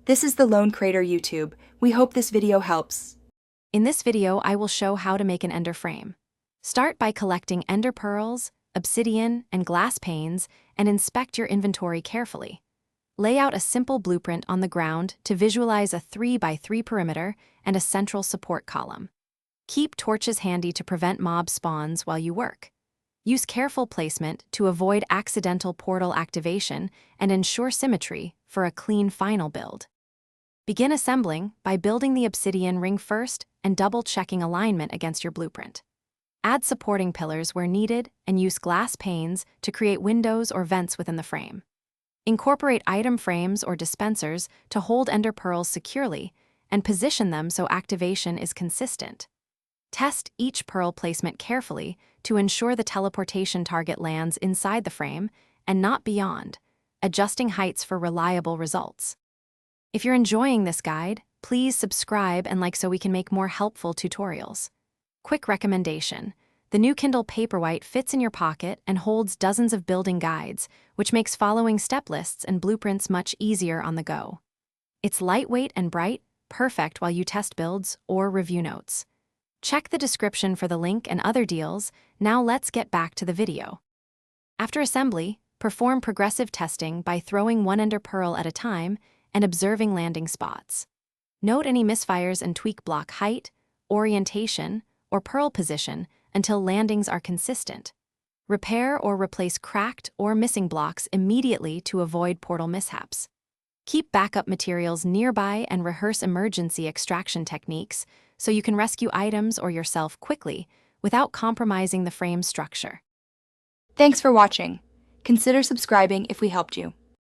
This is the Lone Crater YouTube. We hope this video helps. In this video, I will show how to make an ender frame. Start by collecting ender pearls, obsidian, and glass panes, and inspect your inventory carefully. Lay out a simple blueprint on the ground to visualize a 3x3 perimeter and a central support column. Keep torches handy to prevent mob spawns while you work. Use careful placement to avoid accidental portal activation and ensure symmetry for a clean final build. Begin assembling by building the obsidian ring first and double-checking alignment against your blueprint. Add supporting pillars where needed and use glass panes to create windows or vents within the frame. Incorporate item frames or dispensers to hold ender pearls securely and position them so activation is consistent. Test each pearl placement carefully to ensure the teleportation target lands inside the frame and not beyond, adjusting heights for reliable results. If you're enjoying this guide, please subscribe and like so we can make more helpful tutorials. Quick recommendation: the new Kindle Paperwhite fits in your pocket and holds dozens of building guides, which makes following step lists and blueprints much easier on the go. It's lightweight and bright, perfect while you test builds or review notes. Check the description for the link and other deals. Now let's get back to the video. After assembly, perform progressive testing by throwing one ender pearl at a time and observing landing spots. Note any misfires and tweak block height, orientation, or pearl position until landings are consistent. Repair or replace cracked or missing blocks immediately to avoid portal mishaps. Keep backup materials nearby and rehearse emergency extraction techniques so you can rescue items or yourself quickly without compromising the frame's structure. Thanks for watching. Consider subscribing if we helped you.